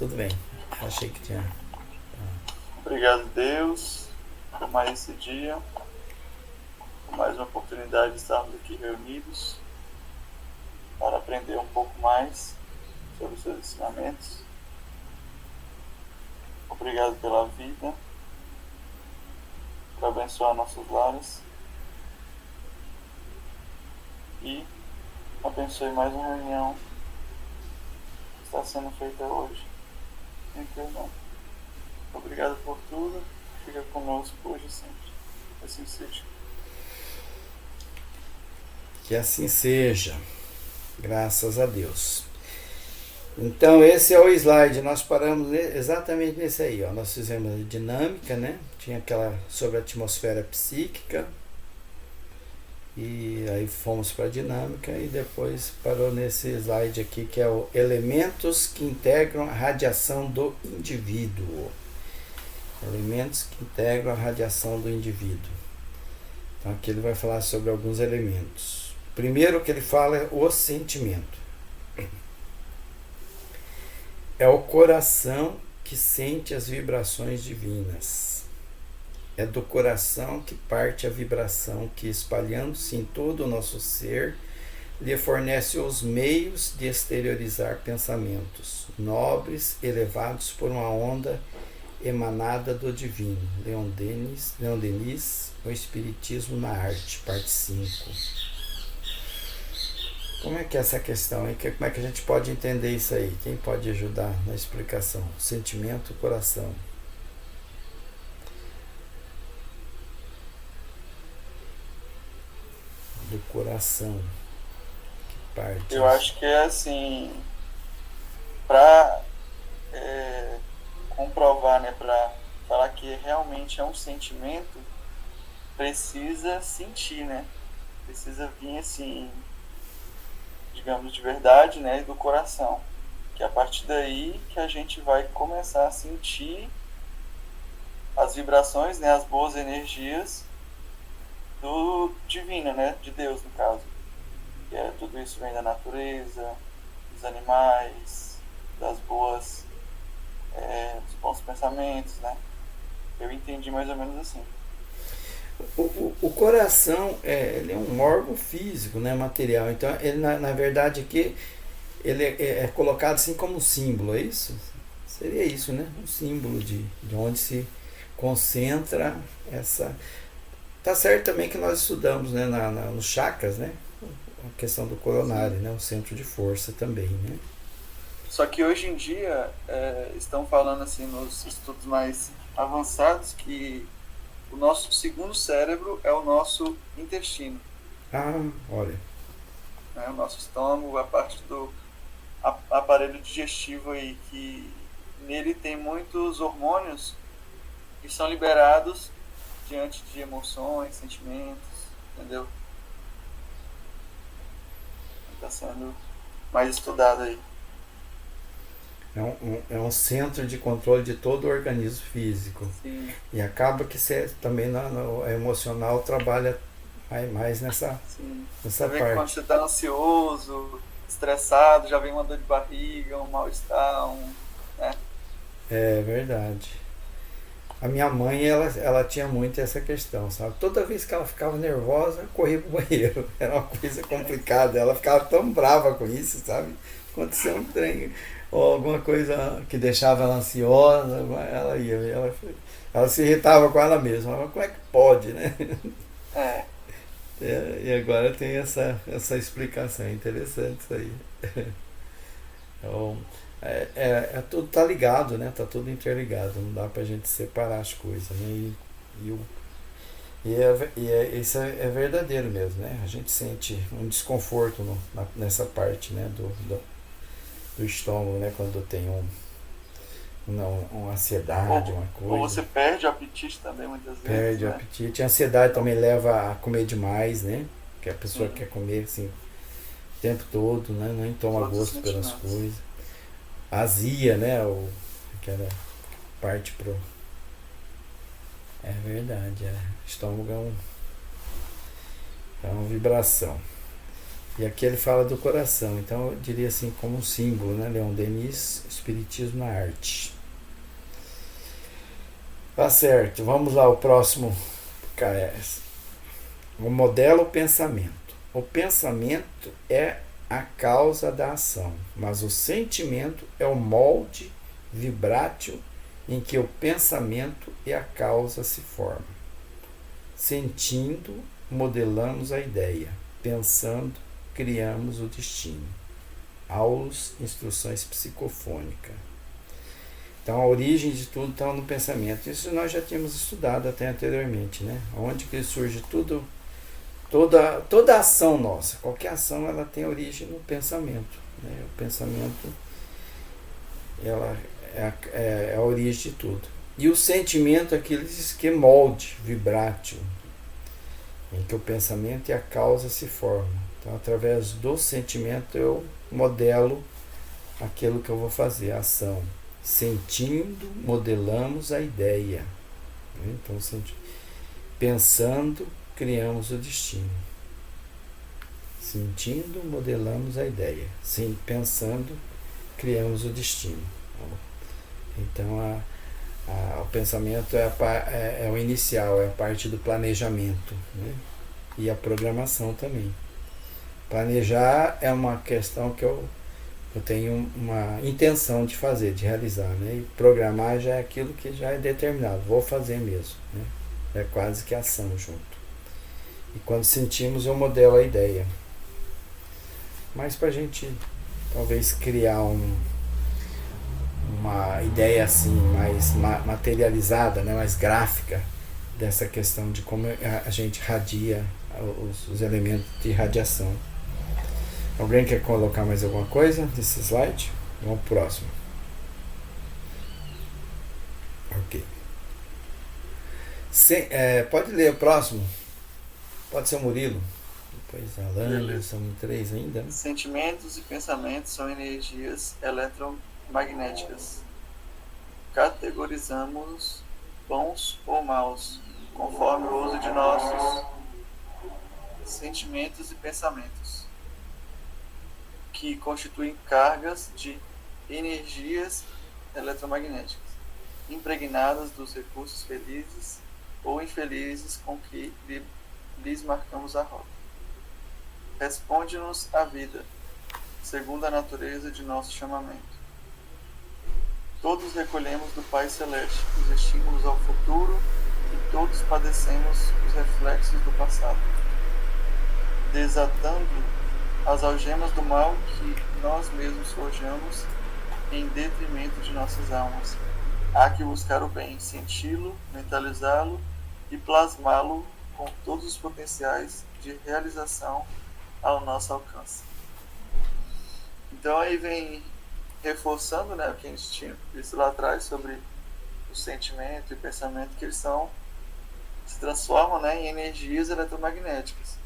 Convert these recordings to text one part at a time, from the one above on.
tudo bem. Achei que tinha. Obrigado, Deus, por mais esse dia, por mais uma oportunidade de estarmos aqui reunidos para aprender um pouco mais sobre os seus ensinamentos. Obrigado pela vida, por abençoar nossos lares e abençoe mais uma reunião que está sendo feita hoje em teu nome. Obrigado por tudo, fica conosco hoje e sempre. Assim seja. Que assim seja. Graças a Deus. Então esse é o slide, nós paramos exatamente nesse aí, ó. Nós fizemos a dinâmica, né? Tinha aquela sobre a atmosfera psíquica, e aí fomos para a dinâmica e depois parou nesse slide aqui que é o elementos que integram a radiação do indivíduo. Elementos que integram a radiação do indivíduo. Então aqui ele vai falar sobre alguns elementos. Primeiro que ele fala é o sentimento. É o coração que sente as vibrações divinas. É do coração que parte a vibração que, espalhando-se em todo o nosso ser, lhe fornece os meios de exteriorizar pensamentos nobres, elevados por uma onda emanada do divino. Leon Denis, O Espiritismo na Arte, parte 5. Como é que é essa questão? Como é que a gente pode entender isso aí? Quem pode ajudar na explicação? Sentimento, coração. Do coração. Que parte? Eu acho que é assim, para comprovar, né, para falar que realmente é um sentimento, precisa sentir, né? Precisa vir assim, digamos, de verdade, né, e do coração. Que é a partir daí que a gente vai começar a sentir as vibrações, né, as boas energias do divino, né, de Deus no caso. Que é, tudo isso vem da natureza, dos animais, das boas, dos bons pensamentos, né? Eu entendi mais ou menos assim. O coração ele é um órgão físico, né, material. Então, ele na verdade aqui ele é colocado assim como um símbolo, é isso? Seria isso, né? Um símbolo de onde se concentra essa. Tá certo também que nós estudamos, né, nos chakras, né? A questão do coronário, Sim. né? O centro de força também, né? Só que hoje em dia estão falando assim nos estudos mais avançados que o nosso segundo cérebro é o nosso intestino, Ah, olha. né? O nosso estômago, a parte do aparelho digestivo aí, que nele tem muitos hormônios que são liberados diante de emoções, sentimentos, entendeu? Está sendo mais estudado aí. É um centro de controle de todo o organismo físico. Sim, E acaba que você também no emocional trabalha mais sim. Você nessa vê que quando parte. você está ansioso, estressado, já vem uma dor de barriga, um mal-estar, né? É verdade. A minha mãe, ela tinha muito essa questão, sabe? Toda vez que ela ficava nervosa, corria pro banheiro. Era uma coisa complicada. Ela ficava tão brava com isso, sabe? Aconteceu um trem, ou alguma coisa que deixava ela ansiosa, ela ia. Ela se irritava com ela mesma. Mas como é que pode, né? É, E agora tem essa explicação. É interessante isso aí. Então, tudo tá ligado, né? Tá tudo interligado. Não dá pra gente separar as coisas, né? E, o, isso é verdadeiro mesmo, né? A gente sente um desconforto nessa parte, né? Do estômago, né? Quando tem uma ansiedade, uma ou coisa. você perde o apetite também muitas vezes, Perde o né? apetite. A ansiedade também leva a comer demais, né? Que a pessoa Sim, quer comer assim o tempo todo, né? Nem toma todos os gosto pelas sentimentos. coisas. Azia, né? Aquela parte pro. É verdade, é. Estômago é uma vibração. E aqui ele fala do coração, então eu diria assim como um símbolo, né? Leon Denis, Espiritismo na Arte. Tá certo, vamos lá, o próximo. O modelo pensamento. O pensamento é a causa da ação, mas o sentimento é o molde vibrátil em que o pensamento e a causa se formam. Sentindo, modelamos a ideia. Pensando, criamos o destino. Aulas, instruções psicofônicas. Então a origem de tudo está no pensamento. Isso nós já tínhamos estudado até anteriormente, né? Onde que surge tudo, toda ação nossa, qualquer ação, ela tem origem no pensamento, né? O pensamento, ela é a origem de tudo. E o sentimento é aquele que é molde, vibrátil, em que o pensamento e a causa se formam. Então, através do sentimento, eu modelo aquilo que eu vou fazer, a ação. Sentindo, modelamos a ideia. Então, pensando, criamos o destino. Sentindo, modelamos a ideia. Sim, pensando, criamos o destino. Então, o pensamento é o inicial, é a parte do planejamento, né? E a programação também. Planejar é uma questão que eu tenho uma intenção de fazer, de realizar, né? E programar já é aquilo que já é determinado, vou fazer mesmo, né? É quase que ação junto. E quando sentimos, eu modelo a ideia. Mas para a gente talvez criar uma ideia assim mais materializada, né? Mais gráfica dessa questão de como a gente radia os elementos de radiação. Alguém quer colocar mais alguma coisa nesse slide? Vamos pro próximo. Ok. Pode ler o próximo? Pode ser o Murilo. Depois a Lândia, são 3 ainda. Né? Sentimentos e pensamentos são energias eletromagnéticas. Categorizamos bons ou maus, conforme o uso de nossos sentimentos e pensamentos, que constituem cargas de energias eletromagnéticas, impregnadas dos recursos felizes ou infelizes com que lhes marcamos a rota. Responde-nos a vida, segundo a natureza de nosso chamamento. Todos recolhemos do Pai Celeste os estímulos ao futuro e todos padecemos os reflexos do passado, desatando as algemas do mal que nós mesmos forjamos em detrimento de nossas almas. Há que buscar o bem, senti-lo, mentalizá-lo e plasmá-lo com todos os potenciais de realização ao nosso alcance. Então aí vem reforçando, né, o que a gente tinha visto lá atrás sobre o sentimento e o pensamento, que eles se transformam, né, em energias eletromagnéticas.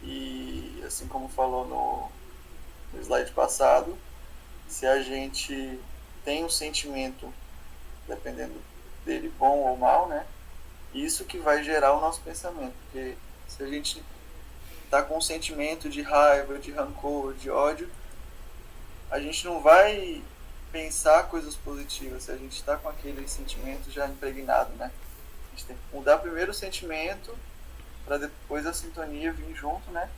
E assim como falou no slide passado, se a gente tem um sentimento, dependendo dele, bom ou mal, né, isso que vai gerar o nosso pensamento. Porque se a gente está com um sentimento de raiva, de rancor, de ódio, a gente não vai pensar coisas positivas se a gente está com aquele sentimento já impregnado, né? A gente tem que mudar primeiro o sentimento para depois a sintonia vir junto, né?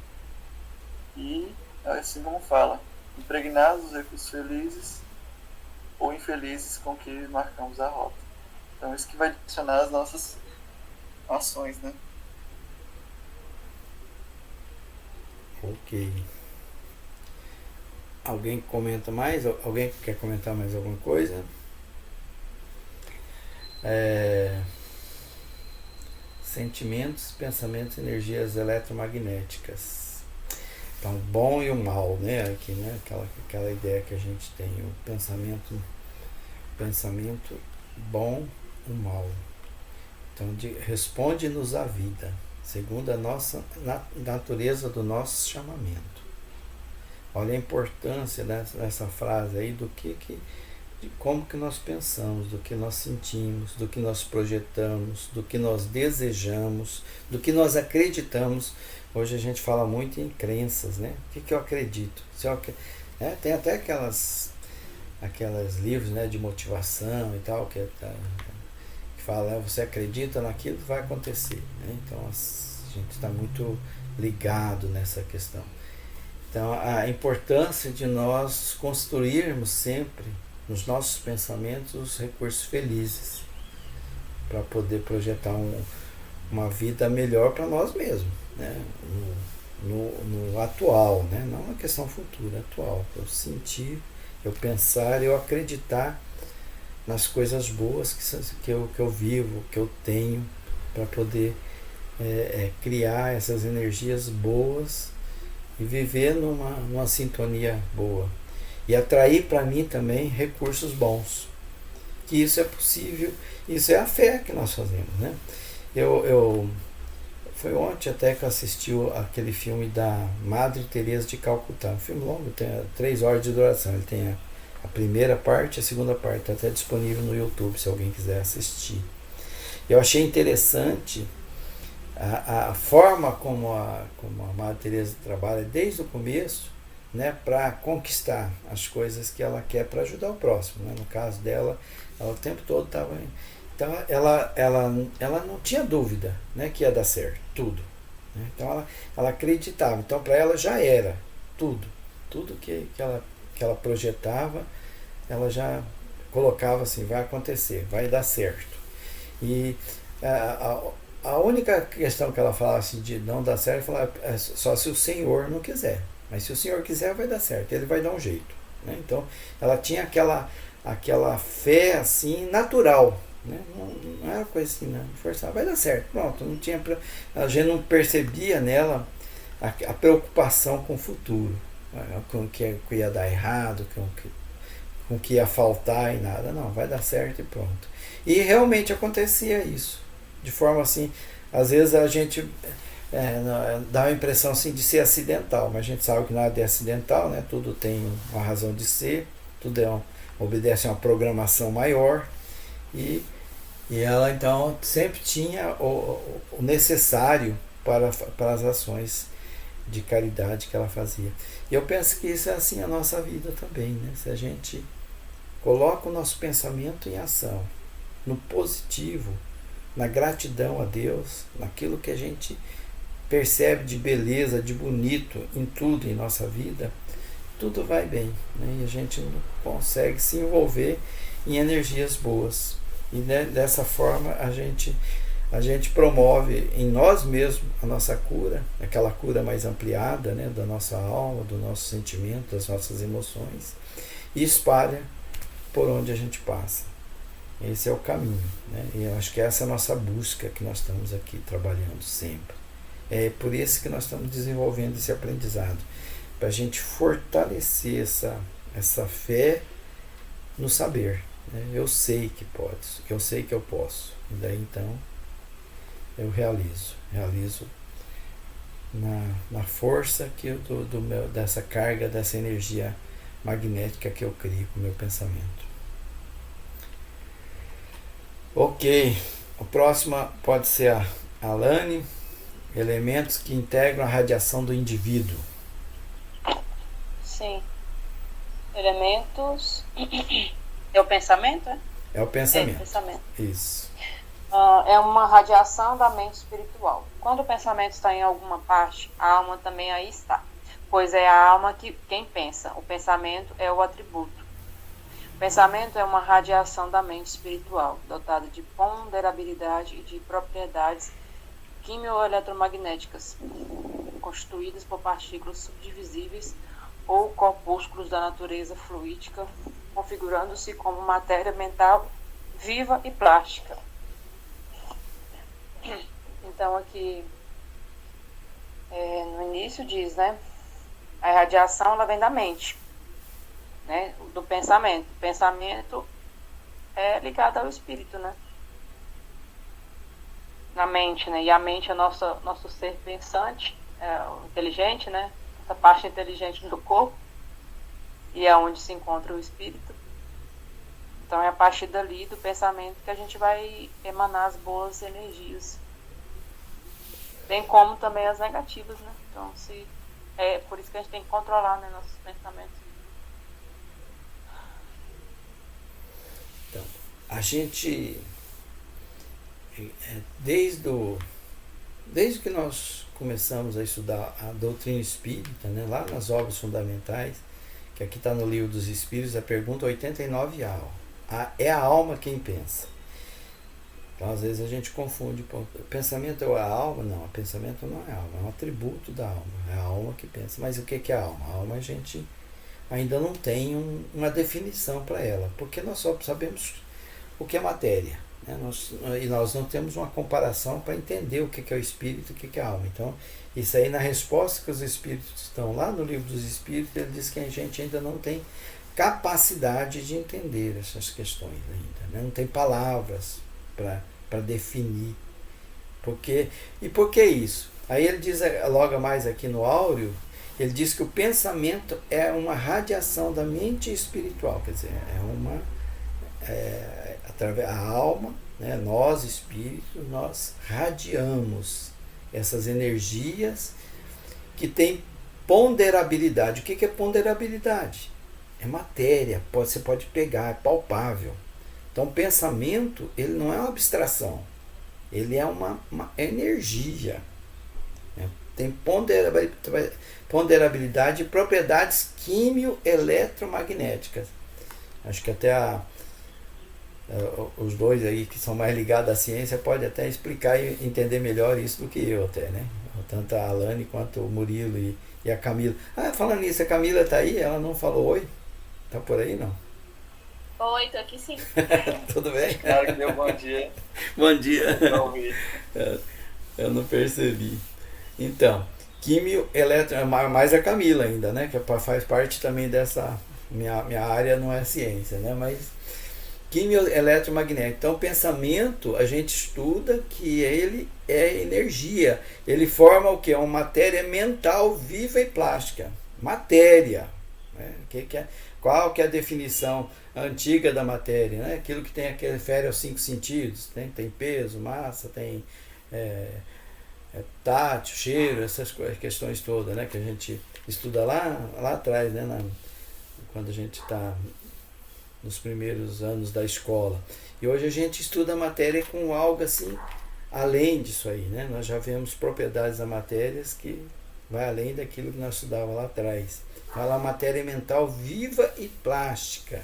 E assim como fala, impregnados os recursos felizes ou infelizes com que marcamos a rota. Então isso que vai direcionar as nossas ações, né? Ok. Alguém comenta mais? Alguém quer comentar mais alguma coisa? Sentimentos, pensamentos, energias eletromagnéticas. Então, bom e o mal, né? Aqui, né? Aquela ideia que a gente tem, o pensamento bom, o mal. Então, responde-nos a vida, segundo a nossa natureza do nosso chamamento. Olha a importância dessa frase aí, do que de como que nós pensamos, do que nós sentimos, do que nós projetamos, do que nós desejamos, do que nós acreditamos. Hoje a gente fala muito em crenças, né? O que eu acredito? Tem até aquelas livros, né, de motivação e tal, que fala, você acredita naquilo, vai acontecer, né? Então a gente está muito ligado nessa questão. Então a importância de nós construirmos sempre nos nossos pensamentos os recursos felizes para poder projetar uma vida melhor para nós mesmos, né? No atual, né? Não na questão futura, atual. Eu sentir, eu pensar, eu acreditar nas coisas boas que eu vivo, que eu tenho, para poder criar essas energias boas e viver numa sintonia boa. E atrair para mim também recursos bons. Que isso é possível, isso é a fé que nós fazemos, né? Foi ontem até que eu assisti aquele filme da Madre Teresa de Calcutá. Um filme longo, tem 3 horas de duração. Ele tem a primeira parte e a segunda parte. Está até disponível no YouTube, se alguém quiser assistir. Eu achei interessante a forma como a Madre Teresa trabalha desde o começo, né, para conquistar as coisas que ela quer para ajudar o próximo, né? No caso dela, ela o tempo todo estava... Então ela não tinha dúvida, né, que ia dar certo, tudo, né? Então ela acreditava. Então para ela já era tudo que ela projetava, ela já colocava assim, vai acontecer, vai dar certo. E a única questão que ela falava assim, de não dar certo, ela falava, é só se o Senhor não quiser. Mas se o Senhor quiser, vai dar certo, ele vai dar um jeito, né? Então ela tinha aquela fé assim natural, né? Não era coisa assim, não forçava, vai dar certo, pronto. Não tinha, a gente não percebia nela a preocupação com o futuro, com o que ia dar errado, com o que ia faltar e nada. Não, vai dar certo e pronto. E realmente acontecia isso, de forma assim, às vezes a gente dá a impressão assim de ser acidental, mas a gente sabe que nada é acidental, né? Tudo tem uma razão de ser, tudo obedece a uma programação maior, e ela então sempre tinha o necessário para as ações de caridade que ela fazia. E eu penso que isso é assim a nossa vida também, né? Se a gente coloca o nosso pensamento em ação, no positivo, na gratidão a Deus, naquilo que a gente percebe de beleza, de bonito em tudo em nossa vida, tudo vai bem, né? E a gente consegue se envolver em energias boas. E dessa forma a gente promove em nós mesmos a nossa cura, aquela cura mais ampliada, né, da nossa alma, do nosso sentimento, das nossas emoções, e espalha por onde a gente passa. Esse é o caminho, né? E eu acho que essa é a nossa busca que nós estamos aqui trabalhando sempre. É por isso que nós estamos desenvolvendo esse aprendizado, para a gente fortalecer essa fé no saber, né? Eu sei que posso, eu sei que eu posso, e daí então eu realizo na força dessa carga, dessa energia magnética que eu crio com o meu pensamento. Ok, a próxima pode ser a Alane. Elementos que integram a radiação do indivíduo. Sim. Elementos. É o pensamento, é? É o pensamento. É o pensamento. Isso. É uma radiação da mente espiritual. Quando o pensamento está em alguma parte, a alma também aí está. Pois é a alma quem pensa. O pensamento é o atributo. O pensamento é uma radiação da mente espiritual, dotada de ponderabilidade e de propriedades quimioeletromagnéticas, constituídas por partículas subdivisíveis ou corpúsculos da natureza fluídica, configurando-se como matéria mental viva e plástica. Então aqui no início diz, né, a radiação ela vem da mente, né, do pensamento. O pensamento é ligado ao espírito, né, na mente, né, e a mente é nosso ser pensante, inteligente, né, essa parte inteligente do corpo, e é onde se encontra o espírito. Então é a partir dali do pensamento que a gente vai emanar as boas energias. Bem como também as negativas, né? Então é por isso que a gente tem que controlar, né, nossos pensamentos. Então, a gente, desde que nós começamos a estudar a doutrina espírita, né, lá nas obras fundamentais, que aqui está no Livro dos Espíritos, a pergunta 89A, é a alma quem pensa. Então, às vezes a gente confunde, pensamento é a alma? Não, o pensamento não é a alma, é um atributo da alma, é a alma que pensa. Mas o que é a alma? A alma a gente ainda não tem uma definição para ela, porque nós só sabemos o que é matéria, né? E nós não temos uma comparação para entender o que é o espírito e o que é a alma. Então, isso aí, na resposta que os espíritos estão lá no Livro dos Espíritos, ele diz que a gente ainda não tem capacidade de entender essas questões ainda, né? Não tem palavras para definir. E por que isso? Aí ele diz logo mais aqui no áureo, ele diz que o pensamento é uma radiação da mente espiritual, quer dizer, através da alma, né, nós espíritos, nós radiamos essas energias que têm ponderabilidade. O que é ponderabilidade? É matéria, você pode pegar, é palpável. Então, o pensamento, ele não é uma abstração, ele é uma energia, né? Tem ponderabilidade e propriedades químio-eletromagnéticas. Acho que até os dois aí que são mais ligados à ciência podem até explicar e entender melhor isso do que eu até, né? Tanto a Alane quanto o Murilo e a Camila. Falando nisso, a Camila está aí? Ela não falou oi? Está por aí, não? Oi, tô aqui sim. Tudo bem? Claro que deu bom dia. Bom dia. Não vi. Eu não percebi. Então, químio, eletro, mais a Camila ainda, né? Que faz parte também dessa... Minha área não é ciência, né? Mas químio, eletromagnético. Então, o pensamento, a gente estuda que ele é energia. Ele forma o quê? Uma matéria mental viva e plástica. Matéria. Né? Qual que é a definição antiga da matéria, né? Aquilo que refere aos 5 sentidos, né? Tem peso, massa, tem tátil, cheiro, essas questões todas, né? Que a gente estuda lá atrás, né? Quando a gente está nos primeiros anos da escola. E hoje a gente estuda a matéria com algo assim, além disso aí, né? Nós já vemos propriedades da matéria que vai além daquilo que nós estudávamos lá atrás. Fala matéria mental viva e plástica.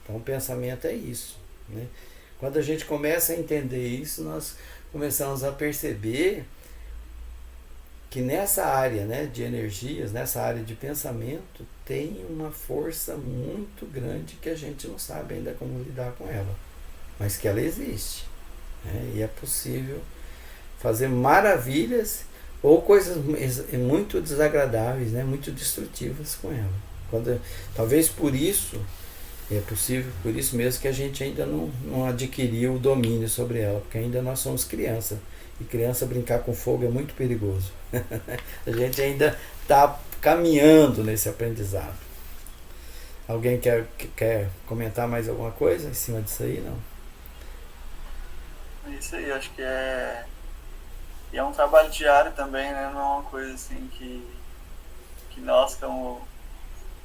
Então o pensamento é isso, né? Quando a gente começa a entender isso, nós começamos a perceber que nessa área, né, de energias, nessa área de pensamento, tem uma força muito grande que a gente não sabe ainda como lidar com ela, mas que ela existe, né? E é possível fazer maravilhas ou coisas muito desagradáveis, né, muito destrutivas com ela. Talvez por isso, é possível, por isso mesmo que a gente ainda não adquiriu o domínio sobre ela, porque ainda nós somos criança, e criança brincar com fogo é muito perigoso. A gente ainda está caminhando nesse aprendizado. Alguém quer comentar mais alguma coisa em cima disso aí? Não? Isso aí, acho que é um trabalho diário também, né? Não é uma coisa assim que nós, como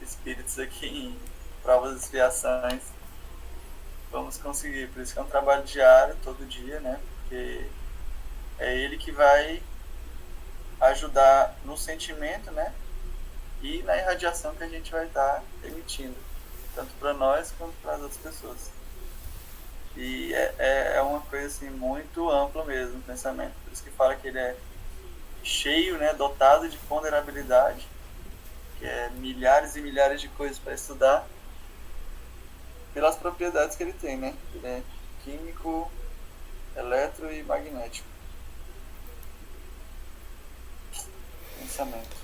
espíritos aqui em provas e expiações, vamos conseguir. Por isso que é um trabalho diário, todo dia, né? Porque é ele que vai ajudar no sentimento, né? E na irradiação que a gente vai estar emitindo, tanto para nós quanto para as outras pessoas. E é uma coisa assim muito ampla mesmo o pensamento. Por isso que fala que ele é cheio, né, dotado de ponderabilidade, que é milhares e milhares de coisas para estudar, pelas propriedades que ele tem, né? Ele é químico, eletro e magnético. Pensamento.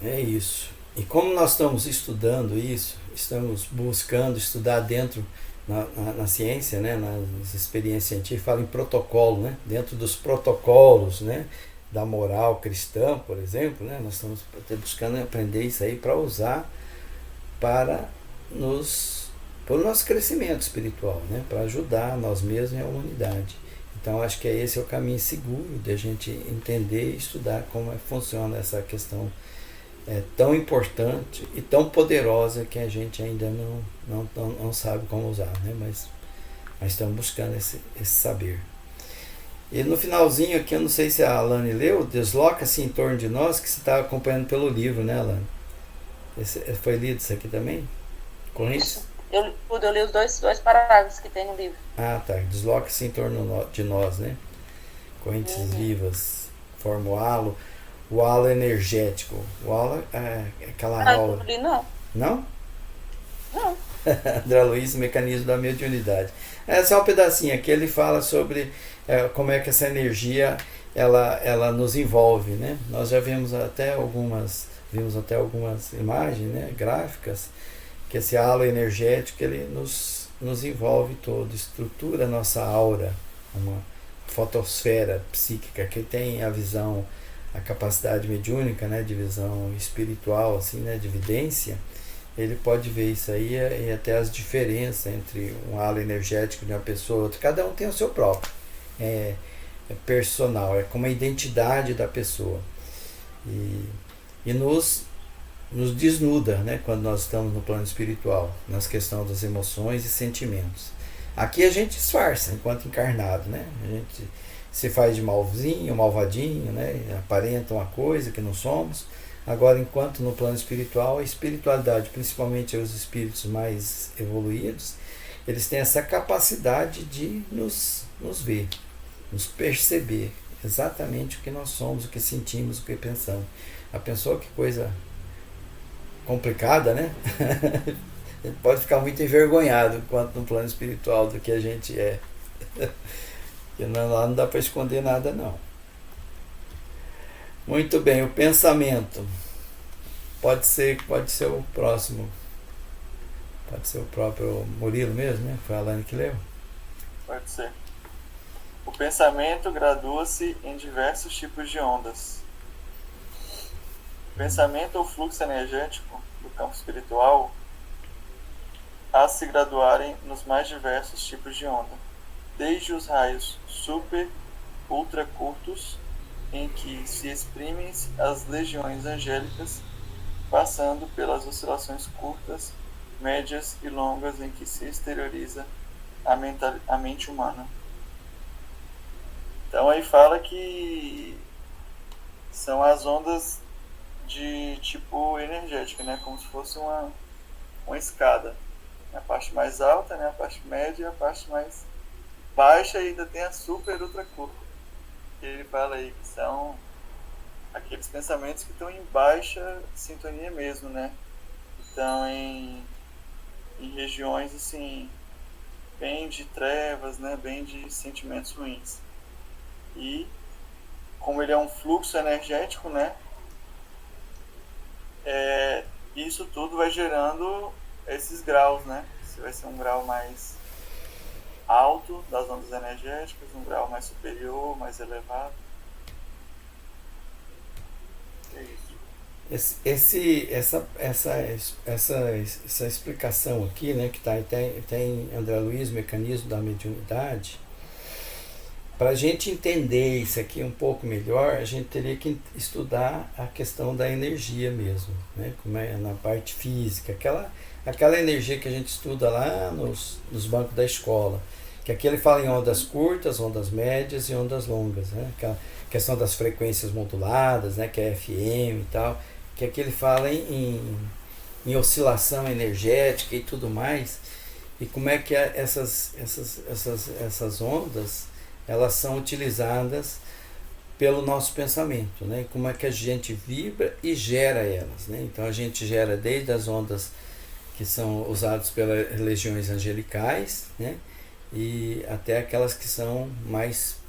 É isso. E como nós estamos estudando isso, estamos buscando estudar dentro na ciência, né, nas experiências científicas, fala em protocolo, né, dentro dos protocolos, né, da moral cristã, por exemplo, né, nós estamos buscando aprender isso aí para usar, para nos o nosso crescimento espiritual, né? Para ajudar nós mesmos e a humanidade. Então acho que esse é o caminho seguro de a gente entender e estudar como funciona essa questão tão importante e tão poderosa que a gente ainda não sabe como usar, né? Mas estamos buscando esse saber. E no finalzinho aqui, eu não sei se a Alane leu, desloca-se em torno de nós, que você está acompanhando pelo livro, né, Alane? Foi lido isso aqui também? Correntes? Eu li os dois parágrafos que tem no livro. Ah, tá. Desloca-se em torno de nós, né? Correntes vivas, forma o halo energético. O halo é aquela aula. Não li, não. Não? Não. André Luiz, mecanismo da mediunidade. Esse é um pedacinho aqui, ele fala sobre como é que essa energia ela nos envolve, né? Nós já vimos até algumas imagens, né, gráficas, que esse halo energético ele nos envolve todo, estrutura a nossa aura, uma fotosfera psíquica que tem a visão, a capacidade mediúnica, né, de visão espiritual, assim, né, de vidência. Ele pode ver isso aí e até as diferenças entre um halo energético de uma pessoa e outra. Cada um tem o seu próprio. É personal, é como a identidade da pessoa. E nos desnuda, né, quando nós estamos no plano espiritual, nas questões das emoções e sentimentos. Aqui a gente disfarça enquanto encarnado, né? A gente se faz de malzinho, malvadinho, né? Aparenta uma coisa que não somos. Agora, enquanto no plano espiritual, a espiritualidade, principalmente os espíritos mais evoluídos, eles têm essa capacidade de nos ver, nos perceber exatamente o que nós somos, o que sentimos, o que pensamos. A pessoa, que coisa complicada, né? A gente pode ficar muito envergonhado enquanto no plano espiritual do que a gente é. Porque lá não dá para esconder nada, não. Muito bem, o pensamento. Pode ser o próximo. Pode ser o próprio Murilo mesmo, né? Foi a Alane que leu? Pode ser. O pensamento gradua-se em diversos tipos de ondas. O pensamento ou fluxo energético do campo espiritual a se graduarem nos mais diversos tipos de onda, desde os raios super, ultra curtos, em que se exprimem as legiões angélicas, passando pelas oscilações curtas, médias e longas em que se exterioriza a mente humana. Então aí fala que são as ondas de tipo energético, né? Como se fosse uma escada. A parte mais alta, né? A parte média, a parte mais baixa, e ainda tem a super ultra curta. Ele fala aí que são aqueles pensamentos que estão em baixa sintonia mesmo, né? Estão em regiões assim, bem de trevas, né? Bem de sentimentos ruins. E como ele é um fluxo energético, né? Isso tudo vai gerando esses graus, né? Se vai ser um grau mais alto das ondas energéticas, um grau mais superior, mais elevado. É isso. Essa explicação aqui, né, que tem André Luiz, mecanismo da mediunidade. Para a gente entender isso aqui um pouco melhor, a gente teria que estudar a questão da energia mesmo, né? Como é na parte física, aquela energia que a gente estuda lá nos bancos da escola, que aqui ele fala em ondas curtas, ondas médias e ondas longas, né? Aquela questão das frequências moduladas, né? Que é FM e tal, que aqui ele fala em oscilação energética e tudo mais, e como é que essas ondas elas são utilizadas pelo nosso pensamento, né? Como é que a gente vibra e gera elas, né? Então a gente gera desde as ondas que são usadas pelas legiões angelicais, né? E até aquelas que são mais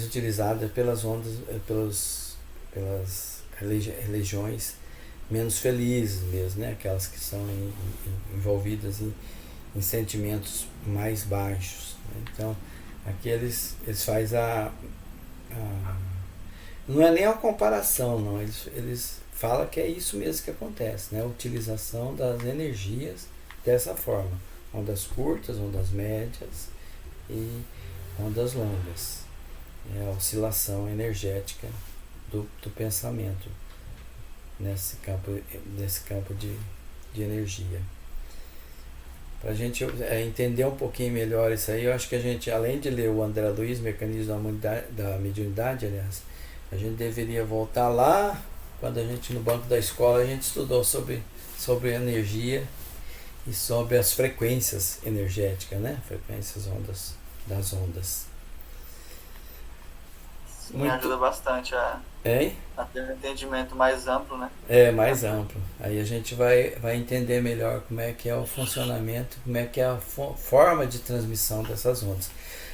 utilizadas pelas ondas, pelas religiões menos felizes mesmo, né? Aquelas que são envolvidas em sentimentos mais baixos. Então, aqui eles fazem não é nem uma comparação, não. Eles falam que é isso mesmo que acontece, né? A utilização das energias dessa forma: ondas curtas, ondas médias e ondas longas. É a oscilação energética do pensamento nesse campo de energia. Para a gente entender um pouquinho melhor isso aí, eu acho que a gente, além de ler o André Luiz, Mecanismo da Mediunidade, aliás, a gente deveria voltar lá, quando a gente, no banco da escola, a gente estudou sobre energia e sobre as frequências energéticas, né? Frequências das ondas. Sim, ajuda bastante a ter um entendimento mais amplo, né? Mais amplo. Aí a gente vai entender melhor como é que é o funcionamento, como é que é a forma de transmissão dessas ondas.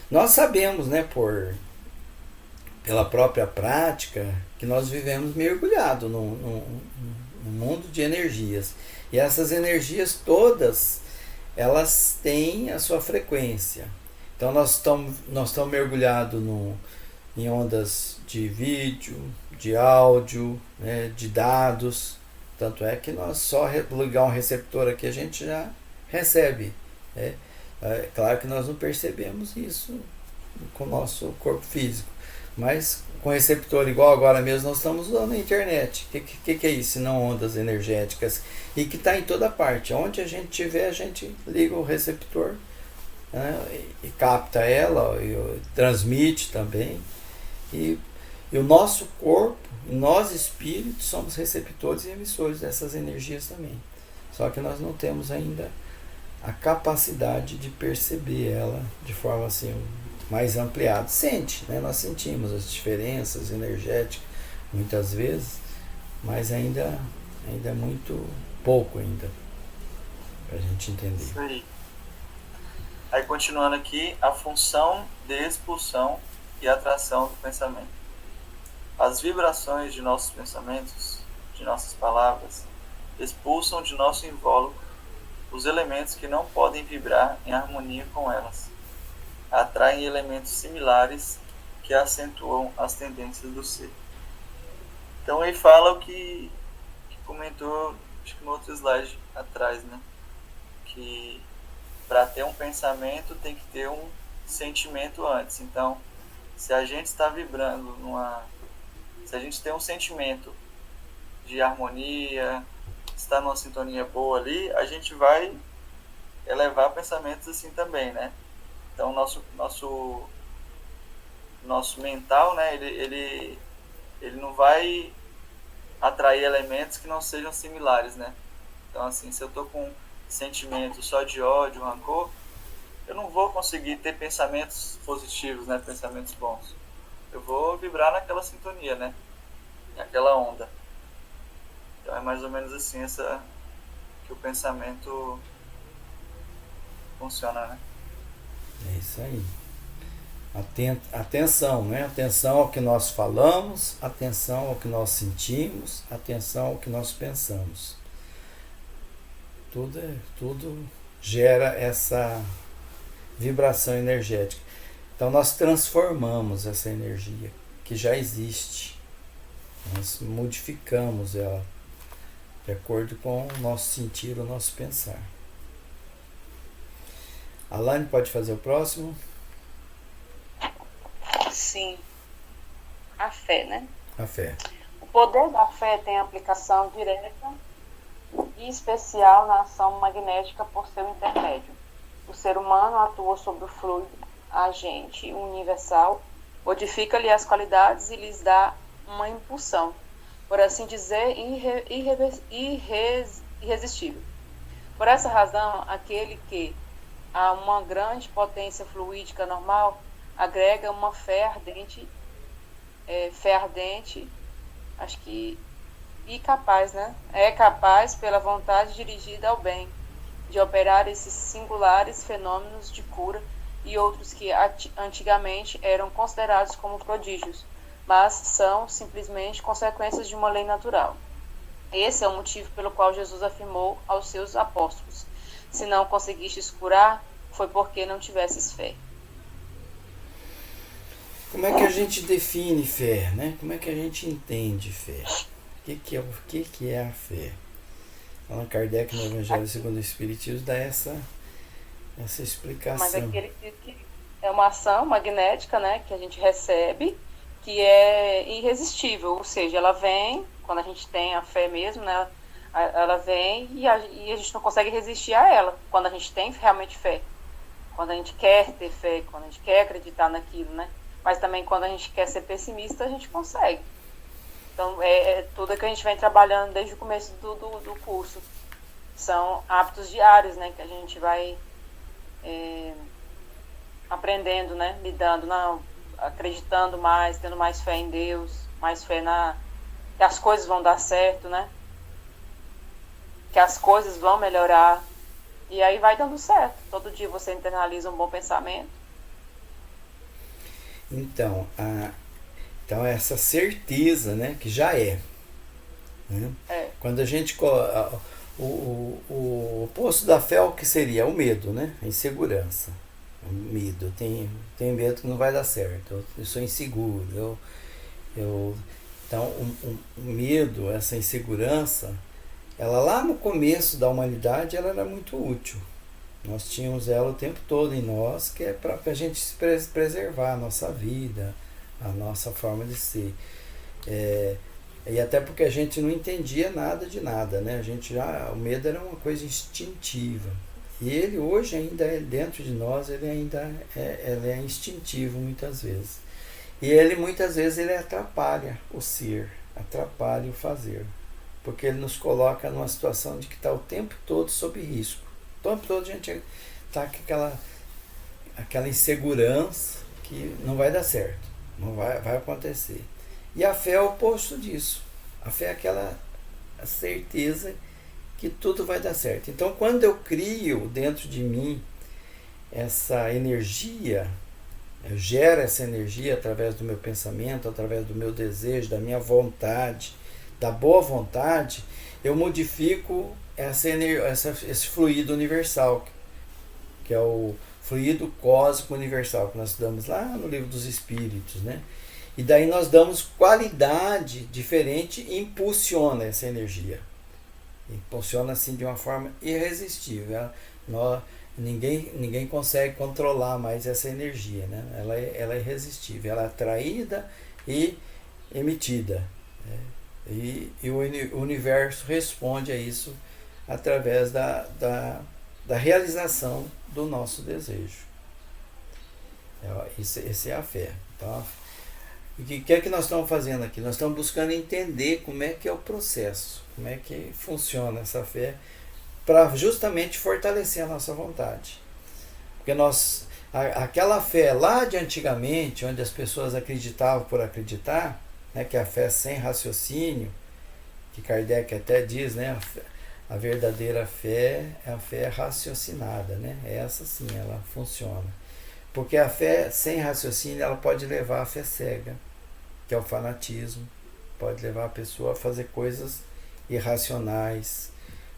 Nós sabemos, né, pela própria prática, que nós vivemos mergulhados num mundo de energias. E essas energias todas, elas têm a sua frequência. Então nós estamos mergulhados em ondas de vídeo, de áudio, né, de dados. Tanto é que nós só ligar um receptor aqui a gente já recebe. Né? É claro que nós não percebemos isso com o nosso corpo físico. Mas com receptor igual agora mesmo nós estamos usando a internet. O que é isso? Se não ondas energéticas. E que está em toda parte. Onde a gente tiver, a gente liga o receptor, né, e capta ela, e transmite também. E o nosso corpo, nós espíritos, somos receptores e emissores dessas energias também. Só que nós não temos ainda a capacidade de perceber ela de forma assim mais ampliada. Sente, né? Nós sentimos as diferenças energéticas muitas vezes, mas ainda é muito pouco ainda para a gente entender. Isso aí. Aí continuando aqui, a função de expulsão e atração do pensamento. As vibrações de nossos pensamentos, de nossas palavras, expulsam de nosso invólucro os elementos que não podem vibrar em harmonia com elas. Atraem elementos similares que acentuam as tendências do ser. Então ele fala o que comentou, acho que no outro slide atrás, né? Que para ter um pensamento tem que ter um sentimento antes. Então, se a gente está vibrando se a gente tem um sentimento de harmonia, está numa sintonia boa ali, a gente vai elevar pensamentos assim também, né? Então, nosso mental, né, ele não vai atrair elementos que não sejam similares, né? Então, assim, se eu estou com sentimento só de ódio, rancor, eu não vou conseguir ter pensamentos positivos, né? Pensamentos bons. Eu vou vibrar naquela sintonia, né? Naquela onda. Então é mais ou menos assim que o pensamento funciona, né? É isso aí. Atenção, né? Atenção ao que nós falamos, atenção ao que nós sentimos, atenção ao que nós pensamos. Tudo gera essa vibração energética. Então nós transformamos essa energia que já existe. Nós modificamos ela de acordo com o nosso sentir, o nosso pensar. Alane, pode fazer o próximo? Sim. A fé, né? A fé. O poder da fé tem aplicação direta e especial na ação magnética por seu intermédio. O ser humano atua sobre o fluido agente universal, modifica-lhe as qualidades e lhes dá uma impulsão, por assim dizer, irresistível. Por essa razão, aquele que a uma grande potência fluídica normal agrega uma fé ardente, acho que e capaz, né? É capaz, pela vontade dirigida ao bem, de operar esses singulares fenômenos de cura e outros que antigamente eram considerados como prodígios, mas são simplesmente consequências de uma lei natural. Esse é o motivo pelo qual Jesus afirmou aos seus apóstolos: se não conseguistes curar, foi porque não tivesses fé. Como é que a gente define fé, né? Como é que a gente entende fé? O que é a fé? Allan Kardec, no Evangelho segundo o Espiritismo, dá essa Mas explicação. aqui ele diz que é uma ação magnética, né, que a gente recebe, que é irresistível, ou seja, ela vem, quando a gente tem a fé mesmo, né, ela vem e a gente não consegue resistir a ela, quando a gente tem realmente fé, quando a gente quer ter fé, quando a gente quer acreditar naquilo, né, mas também quando a gente quer ser pessimista, a gente consegue. Então, é tudo que a gente vem trabalhando desde o começo do curso. São hábitos diários, né, que a gente vai aprendendo, né, lidando, acreditando mais, tendo mais fé em Deus, mais fé que as coisas vão dar certo, né, que as coisas vão melhorar. E aí vai dando certo. Todo dia você internaliza um bom pensamento. Então, essa certeza, né, que já é. Né? Quando a gente... O oposto da fé é o que seria? O medo, né? A insegurança. O medo. Tenho medo que não vai dar certo. Eu sou inseguro. Então, o medo, essa insegurança, ela lá no começo da humanidade, ela era muito útil. Nós tínhamos ela o tempo todo em nós, que é para a gente se preservar a nossa vida, a nossa forma de ser. E até porque a gente não entendia nada de nada, né? O medo era uma coisa instintiva. E ele hoje ainda dentro de nós, ele é instintivo muitas vezes. E ele muitas vezes ele atrapalha o ser, atrapalha o fazer. Porque ele nos coloca numa situação de que está o tempo todo sob risco. O tempo todo a gente está com aquela insegurança que não vai dar certo, não vai acontecer. E a fé é o oposto disso. A fé é aquela certeza que tudo vai dar certo. Então, quando eu crio dentro de mim essa energia, eu gero essa energia através do meu pensamento, através do meu desejo, da minha vontade, da boa vontade, eu modifico esse fluido universal, que é o fluido cósmico universal, que nós estudamos lá no Livro dos Espíritos, né? E daí nós damos qualidade diferente e impulsiona essa energia. Impulsiona assim de uma forma irresistível. Ninguém consegue controlar mais essa energia, né? Ela é irresistível, ela é atraída e emitida. Né? E o universo responde a isso através da realização do nosso desejo. Essa é a fé. Então, o que é que nós estamos fazendo aqui? Nós estamos buscando entender como é que é o processo, como é que funciona essa fé, para justamente fortalecer a nossa vontade. Porque aquela fé lá de antigamente, onde as pessoas acreditavam por acreditar, né, que é a fé sem raciocínio, que Kardec até diz, né, a verdadeira fé é a fé raciocinada, né? Essa sim, ela funciona. Porque a fé sem raciocínio, ela pode levar à fé cega, que é o fanatismo, pode levar a pessoa a fazer coisas irracionais,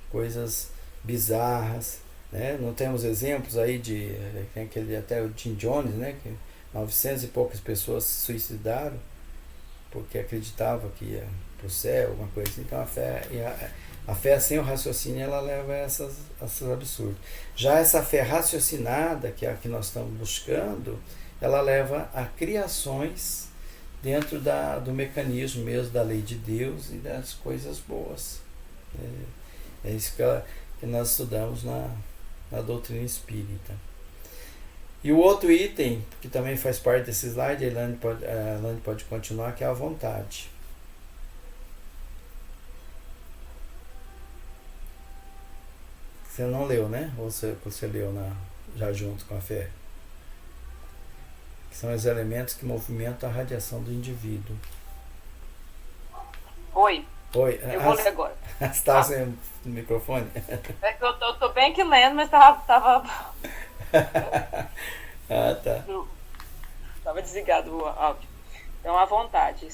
coisas bizarras, né? Não temos exemplos aí tem aquele até o Jim Jones, né, que 900 e poucas pessoas se suicidaram porque acreditavam que ia para o céu, alguma coisa assim. Então a fé sem o raciocínio, ela leva a esses absurdos. Já essa fé raciocinada, que é a que nós estamos buscando, ela leva a criações dentro do mecanismo mesmo da lei de Deus e das coisas boas. É isso que nós estudamos na doutrina espírita. E o outro item, que também faz parte desse slide, a Elaine pode continuar, que é a vontade. Você não leu, né? Ou você leu já junto com a fé? Que são os elementos que movimentam a radiação do indivíduo. Oi. Eu vou ler agora. Você estava sem o microfone? Eu tô bem aqui lendo, mas tava tá. Estava desligado o áudio. Então, a vontade,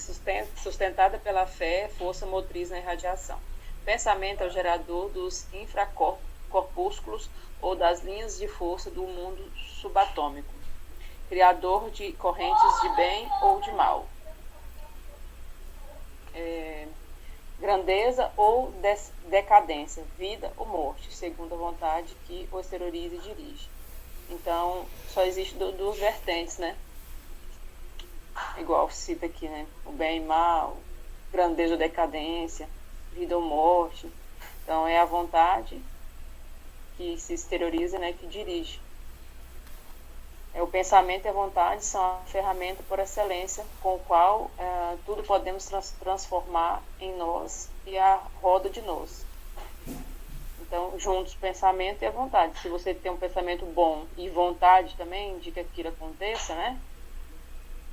sustentada pela fé, força motriz na irradiação. Pensamento é o gerador dos infracorpúsculos ou das linhas de força do mundo subatômico. Criador de correntes de bem ou de mal. grandeza ou decadência, vida ou morte, segundo a vontade que o exterioriza e dirige. Então, só existe duas vertentes, né? Igual cita aqui, né? O bem e mal, grandeza ou decadência, vida ou morte. Então, é a vontade que se exterioriza, né, que dirige. O pensamento e a vontade são a ferramenta por excelência com o qual tudo podemos transformar em nós e a roda de nós. Então, juntos, pensamento e a vontade. Se você tem um pensamento bom e vontade também de que aquilo aconteça, né?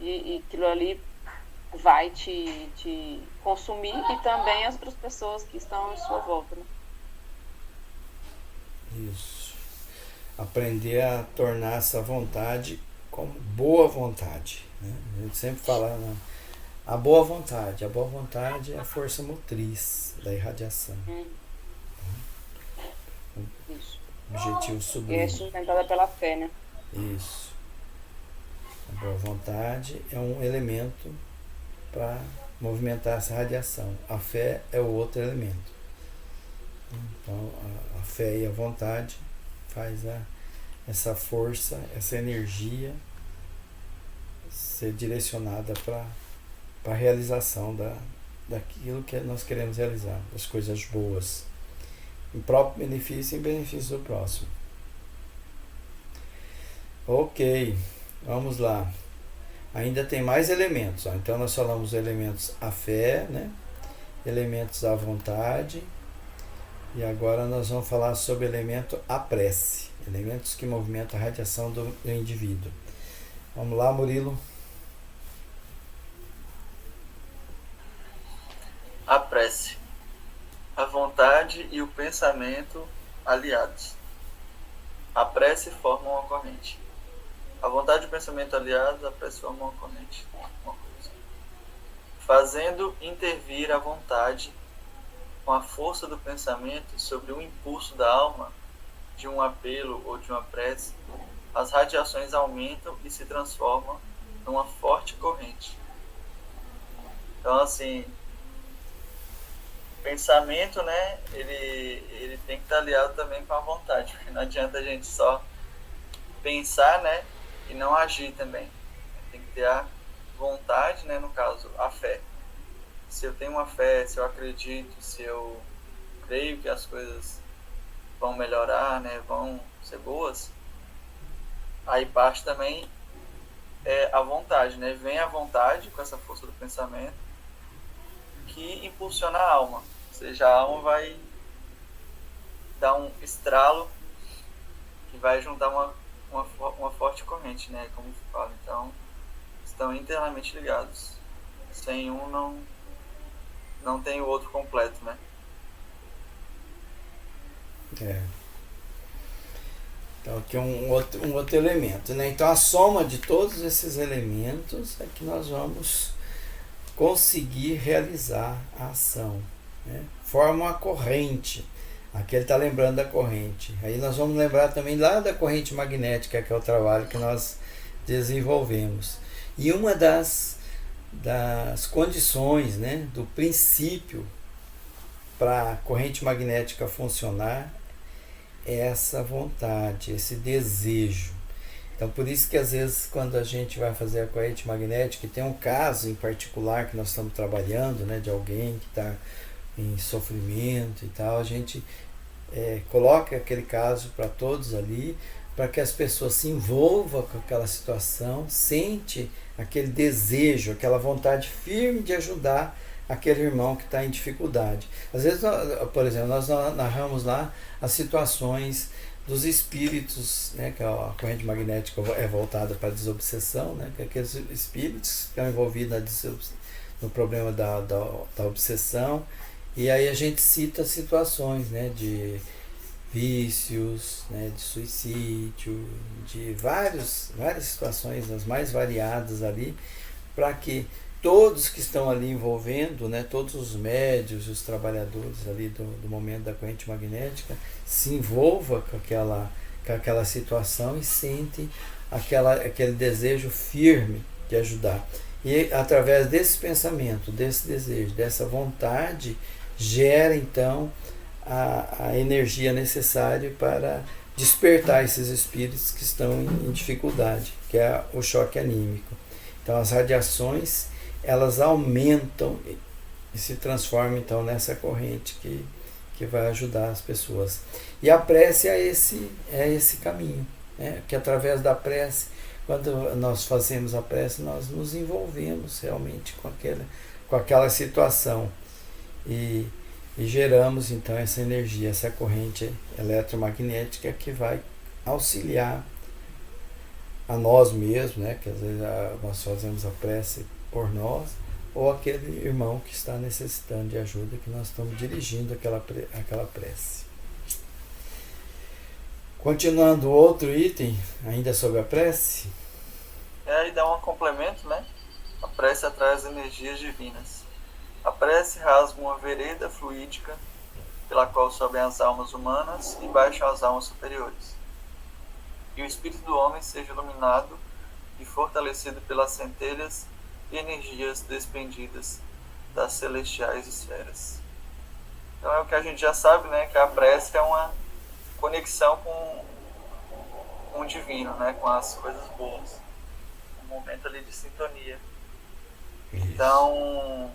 E aquilo ali vai te consumir e também as outras pessoas que estão em sua volta, né? Isso. Aprender a tornar essa vontade como boa vontade, né? A gente sempre fala, né? A boa vontade é a força motriz da irradiação. Isso. Objetivo E sublime. é sustentada pela fé, né? Isso. A boa vontade é um elemento para movimentar essa radiação. A fé é o outro elemento. Então, a fé e a vontade faz essa força, essa energia ser direcionada para a realização daquilo que nós queremos realizar, das coisas boas, em próprio benefício e em benefício do próximo. Ok, vamos lá. Ainda tem mais elementos. Ó. Então nós falamos elementos a fé, né? Elementos à vontade. E agora nós vamos falar sobre o elemento a prece. Elementos que movimentam a radiação do indivíduo. Vamos lá, Murilo. A prece. A vontade e o pensamento aliados. A prece forma uma corrente. A vontade e o pensamento aliados, a prece forma uma corrente. Fazendo intervir a vontade com a força do pensamento sobre o impulso da alma, de um apelo ou de uma prece, as radiações aumentam e se transformam numa forte corrente. Então, assim, o pensamento, né, ele tem que estar aliado também com a vontade, porque não adianta a gente só pensar, né, e não agir também. Tem que ter a vontade, né, no caso, a fé. Se eu tenho uma fé, se eu acredito, se eu creio que as coisas vão melhorar, né, vão ser boas, aí parte também a vontade, né? Vem a vontade com essa força do pensamento que impulsiona a alma. Ou seja, a alma vai dar um estralo que vai juntar uma forte corrente, né? Como se fala. Então, estão internamente ligados. Sem um não tem o outro completo, né? Então aqui um outro elemento, né? Então a soma de todos esses elementos é que nós vamos conseguir realizar a ação, né? Forma uma corrente. Aqui ele está lembrando da corrente. Aí nós vamos lembrar também lá da corrente magnética, que é o trabalho que nós desenvolvemos. E uma das condições, né, do princípio para a corrente magnética funcionar é essa vontade, esse desejo. Então por isso que às vezes quando a gente vai fazer a corrente magnética, e tem um caso em particular que nós estamos trabalhando, né, de alguém que está em sofrimento e tal, a gente coloca aquele caso para todos ali, para que as pessoas se envolvam com aquela situação, sente aquele desejo, aquela vontade firme de ajudar aquele irmão que está em dificuldade. Às vezes, por exemplo, nós narramos lá as situações dos espíritos, né, que a corrente magnética é voltada para a desobsessão, né, que aqueles espíritos que estão envolvidos no problema da obsessão, e aí a gente cita situações, né, de vícios, né, de suicídio, de várias situações, as mais variadas ali, para que todos que estão ali envolvendo, né, todos os médios, os trabalhadores ali do momento da corrente magnética, se envolva com aquela situação e sente aquele desejo firme de ajudar. E através desse pensamento, desse desejo, dessa vontade, gera então a energia necessária para despertar esses espíritos que estão em dificuldade, que é o choque anímico. Então as radiações, elas aumentam e se transformam então nessa corrente que vai ajudar as pessoas. E a prece é esse caminho, né? Que através da prece, quando nós fazemos a prece, nós nos envolvemos realmente com aquela situação e geramos então essa energia, essa corrente eletromagnética que vai auxiliar a nós mesmos, né? Que às vezes nós fazemos a prece por nós, ou aquele irmão que está necessitando de ajuda, que nós estamos dirigindo aquela prece. Continuando outro item, ainda sobre a prece. Aí dá um complemento, né? A prece atrai as energias divinas. A prece rasga uma vereda fluídica pela qual sobem as almas humanas e baixam as almas superiores. E o espírito do homem seja iluminado e fortalecido pelas centelhas e energias despendidas das celestiais esferas. Então é o que a gente já sabe, né? Que a prece é uma conexão com o divino, né? Com as coisas boas. Um momento ali de sintonia. Isso. Então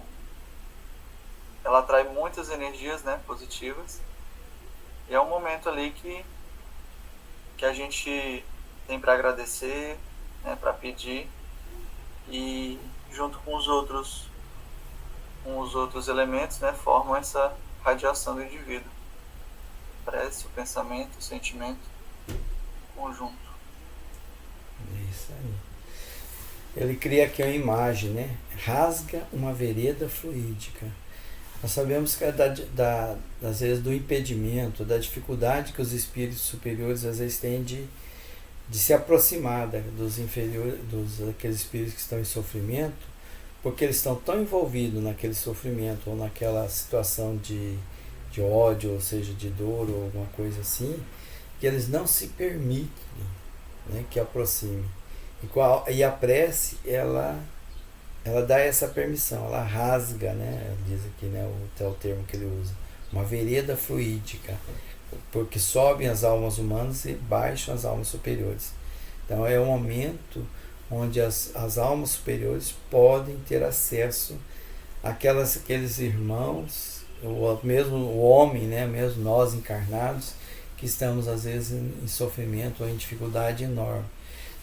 ela atrai muitas energias, né, positivas, e é um momento ali que a gente tem para agradecer, né, para pedir, e junto com os outros elementos, né, formam essa radiação do indivíduo. Prece, o pensamento, o sentimento, conjunto. Isso aí. Ele cria aqui uma imagem, né? Rasga uma vereda fluídica. Nós sabemos que às vezes do impedimento, da dificuldade que os espíritos superiores às vezes têm de se aproximar dos inferiores, aqueles espíritos que estão em sofrimento, porque eles estão tão envolvidos naquele sofrimento ou naquela situação de ódio, ou seja, de dor ou alguma coisa assim, que eles não se permitem, né, que aproxime. E a prece, ela dá essa permissão, ela rasga, né? Diz aqui, né, o termo que ele usa, uma vereda fluídica, porque sobem as almas humanas e baixam as almas superiores. Então é um momento onde as almas superiores podem ter acesso àqueles irmãos, ou mesmo o homem, né, mesmo nós encarnados, que estamos às vezes em sofrimento ou em dificuldade enorme.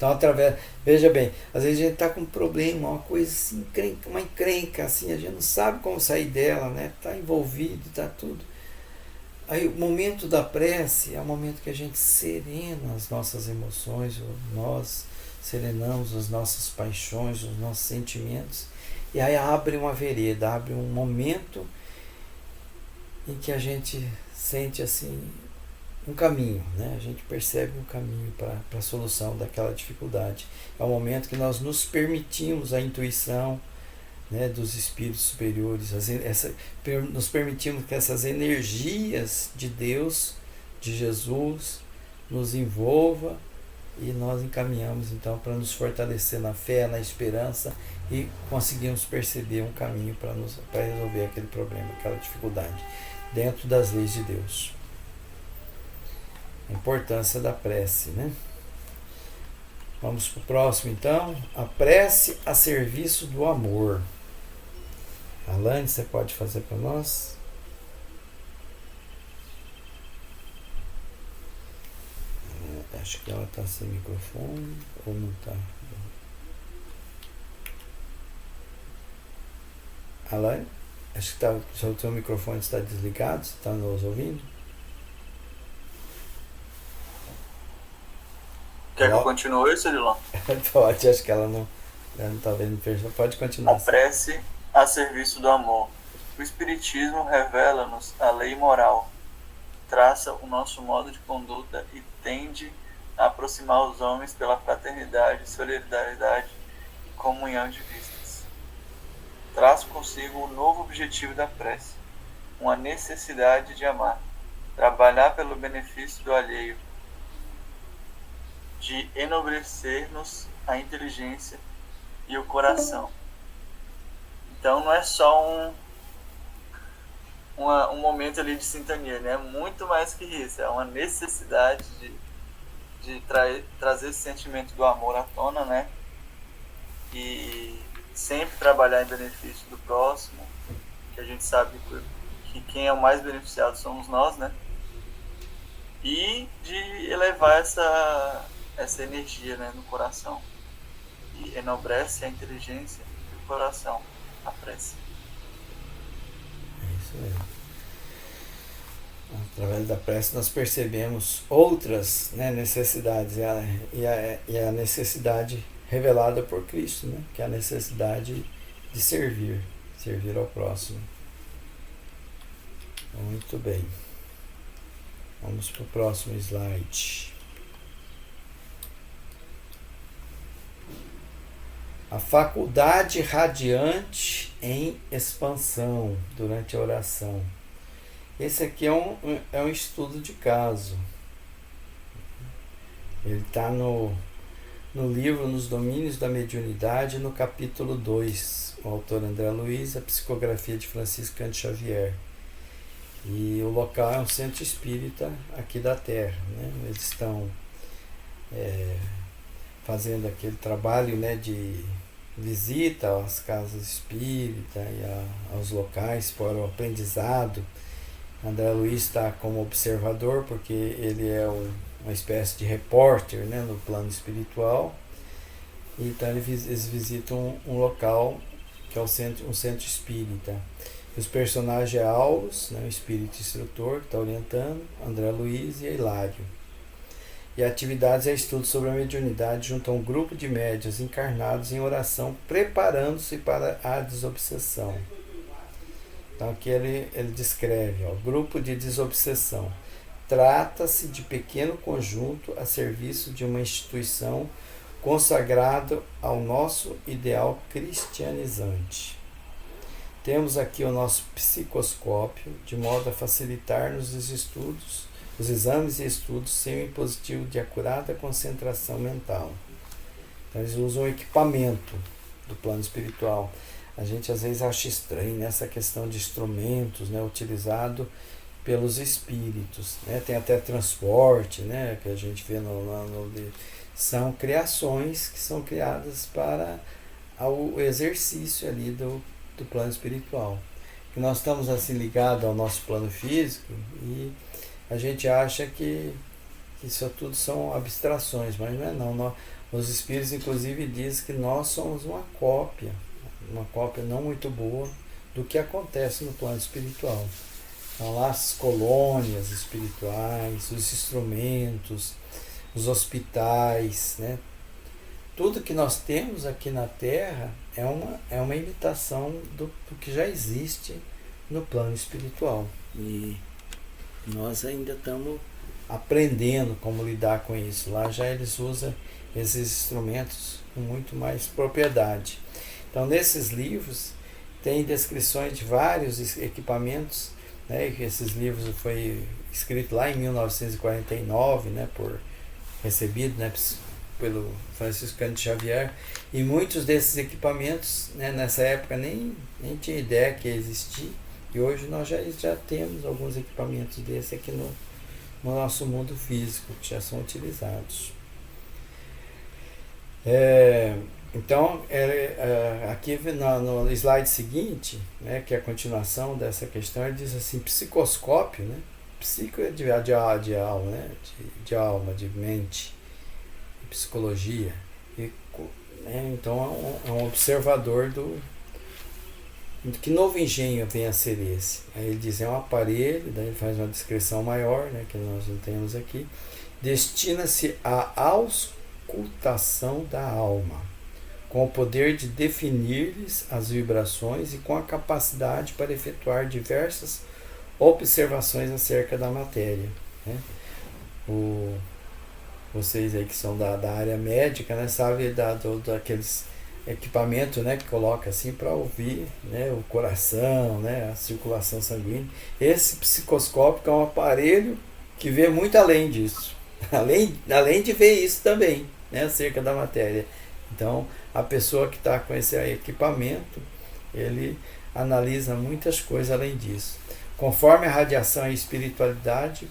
Então, veja bem, às vezes a gente está com um problema, uma coisa assim, uma encrenca, assim, a gente não sabe como sair dela, né? Está envolvido, está tudo. Aí o momento da prece é o momento que a gente serena as nossas emoções, nós serenamos as nossas paixões, os nossos sentimentos, e aí abre uma vereda, abre um momento em que a gente sente assim um caminho, né? A gente percebe um caminho para a solução daquela dificuldade. É o momento que nós nos permitimos a intuição, né, dos espíritos superiores, nos permitimos que essas energias de Deus, de Jesus, nos envolva, e nós encaminhamos então para nos fortalecer na fé, na esperança, e conseguimos perceber um caminho para resolver aquele problema, aquela dificuldade, dentro das leis de Deus. A importância da prece, né? Vamos para o próximo então. A prece a serviço do amor. Alane, você pode fazer para nós? Acho que ela está sem microfone ou não está. Alane, acho que o seu microfone está desligado. Você está nos ouvindo? Quer que eu continue, Cirilão? Pode, acho que ela não está vendo. Pode continuar. A prece a serviço do amor. O Espiritismo revela-nos a lei moral, traça o nosso modo de conduta e tende a aproximar os homens pela fraternidade, solidariedade e comunhão de vistas. Traz consigo o novo objetivo da prece, uma necessidade de amar, trabalhar pelo benefício do alheio, de enobrecer-nos a inteligência e o coração. Então não é só um momento ali de sintonia, né? Muito mais que isso, é uma necessidade de trazer esse sentimento do amor à tona, né? E sempre trabalhar em benefício do próximo, que a gente sabe que quem é o mais beneficiado somos nós, né? E de elevar essa energia, né, no coração. E enobrece a inteligência do coração, a prece. É isso mesmo. Através da prece nós percebemos outras, né, necessidades, e a necessidade revelada por Cristo, né, que é a necessidade de servir ao próximo. Muito bem. Vamos para o próximo slide. A faculdade radiante em expansão durante a oração. Esse aqui é um estudo de caso. Ele está no livro Nos Domínios da Mediunidade, no capítulo 2. O autor André Luiz, a psicografia de Francisco Cândido Xavier. E o local é um centro espírita aqui da Terra, né? Eles estão fazendo aquele trabalho, né, de visita às casas espíritas e aos locais para o aprendizado. André Luiz está como observador, porque ele é uma espécie de repórter, né, no plano espiritual. Então eles visitam um local que é um centro espírita. Os personagens é Aulos, né, o espírito instrutor que está orientando, André Luiz e Hilário. E atividades é estudo sobre a mediunidade junto a um grupo de médiuns encarnados em oração, preparando-se para a desobsessão. Então aqui ele descreve, grupo de desobsessão. Trata-se de pequeno conjunto a serviço de uma instituição consagrada ao nosso ideal cristianizante. Temos aqui o nosso psicoscópio, de modo a facilitar-nos os exames e estudos sem o impositivo de acurada concentração mental. Então eles usam o equipamento do plano espiritual. A gente às vezes acha estranho nessa questão de instrumentos, né, utilizado pelos espíritos, né? Tem até transporte, né, que a gente vê são criações que são criadas para o exercício ali do plano espiritual. Que nós estamos assim ligados ao nosso plano físico e a gente acha que isso tudo são abstrações, mas não é não. Os espíritos inclusive dizem que nós somos uma cópia não muito boa do que acontece no plano espiritual. Então lá as colônias espirituais, os instrumentos, os hospitais, né? Tudo que nós temos aqui na Terra é uma imitação do que já existe no plano espiritual. E nós ainda estamos aprendendo como lidar com isso. Lá já eles usam esses instrumentos com muito mais propriedade. Então, nesses livros, tem descrições de vários equipamentos, né? Esses livros foi escrito lá em 1949, né? Recebido, né, pelo Francisco Cândido Xavier, e muitos desses equipamentos, né, nessa época nem tinha ideia que existia, e hoje nós já temos alguns equipamentos desses aqui no nosso mundo físico, que já são utilizados. Então, aqui no slide seguinte, né, que é a continuação dessa questão, ele diz assim, psicoscópio, né? Psico é de alma, né? de alma, de mente, de psicologia. Então é um observador do que novo engenho vem a ser esse. Aí ele diz, é um aparelho, daí ele faz uma descrição maior, né, que nós não temos aqui, destina-se à auscultação da alma, com o poder de definir-lhes as vibrações e com a capacidade para efetuar diversas observações acerca da matéria, né? Vocês aí que são da área médica, né, sabem daqueles equipamentos, né, que coloca assim para ouvir, né, o coração, né, a circulação sanguínea. Esse psicoscópio é um aparelho que vê muito além disso, além de ver isso também, né, acerca da matéria. Então, a pessoa que está com esse equipamento, ele analisa muitas coisas além disso. Conforme a radiação e a espiritualidade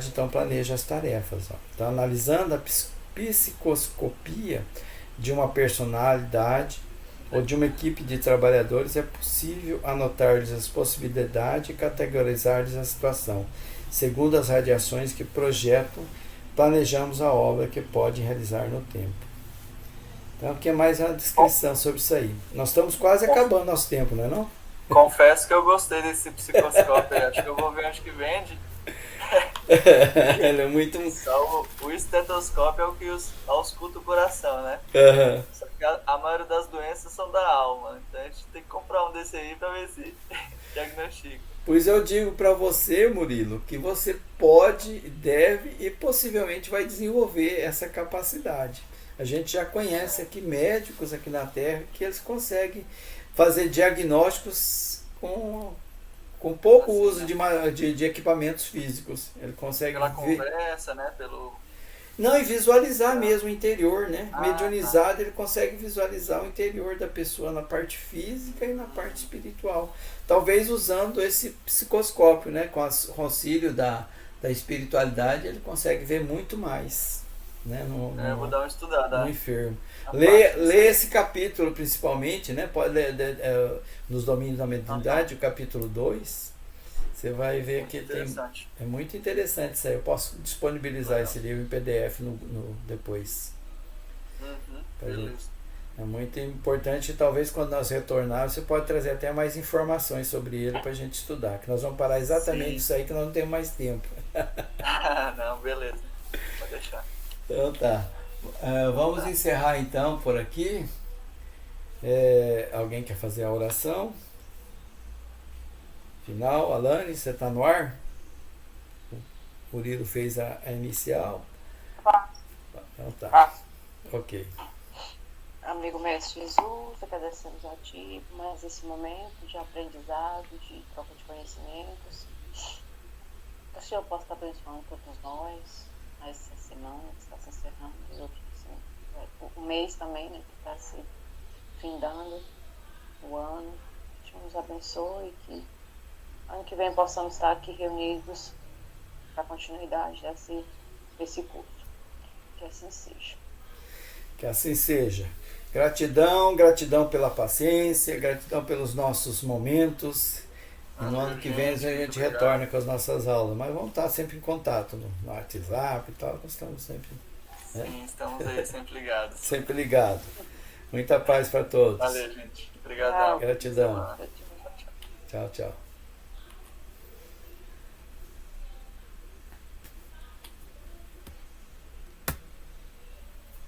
então planeja as tarefas. Ó. Então, analisando a psicoscopia de uma personalidade ou de uma equipe de trabalhadores, é possível anotar-lhes as possibilidades e categorizar-lhes a situação, segundo as radiações que projetam, planejamos a obra que pode realizar no tempo. Então, aqui é mais uma descrição sobre isso aí. Nós estamos quase acabando nosso tempo, não é não? Confesso que eu gostei desse psicoscópio aí. Acho que eu vou ver onde que vende. Ele é muito... Só o estetoscópio é o que ausculta o coração, né? Uhum. Só que a maioria das doenças são da alma. Então a gente tem que comprar um desse aí pra ver se diagnostica. Pois eu digo para você, Murilo, que você pode, deve e possivelmente vai desenvolver essa capacidade. A gente já conhece aqui médicos aqui na Terra que eles conseguem fazer diagnósticos com pouco Assim, uso né? de equipamentos físicos. Ele consegue Pela ver. conversa, né? Não, e visualizar mesmo o interior, né? Ah, Mediunizado, ele consegue visualizar o interior da pessoa na parte física e na parte espiritual. Talvez usando esse psicoscópio, né? Com o auxílio da espiritualidade, ele consegue ver muito mais, né? Eu vou dar uma estudada. No enfermo. A Lê parte esse capítulo principalmente, né? Pode ler nos domínios da mediunidade, o capítulo 2. Você vai ver que é muito interessante isso aí. Eu posso disponibilizar esse livro em PDF depois. Beleza. É muito importante, talvez quando nós retornarmos, você pode trazer até mais informações sobre ele para a gente estudar. Que nós vamos parar exatamente isso aí, que nós não temos mais tempo. Não, beleza. Pode deixar. Então tá. Vamos encerrar então por aqui. Alguém quer fazer a oração? Final, Alane, você está no ar? O Murilo fez a inicial. Então tá. Ok. Amigo Mestre Jesus, agradecemos a Ti por mais esse momento de aprendizado, de troca de conhecimentos. Que o Senhor possa estar abençoando todos nós, essa semana que está se encerrando, e outros, o mês também, né, que está se findando, o ano. Que o Senhor nos abençoe e que ano que vem possamos estar aqui reunidos para a continuidade desse curso. Que assim seja. Que assim seja. Gratidão pela paciência, gratidão pelos nossos momentos. E no ano que vem a gente retorna com as nossas aulas. Mas vamos estar sempre em contato no WhatsApp e tal. Nós estamos sempre. Sim, estamos aí sempre ligados. Sempre ligados. Muita paz para todos. Valeu, gente. Obrigado. Gratidão. Tchau, tchau.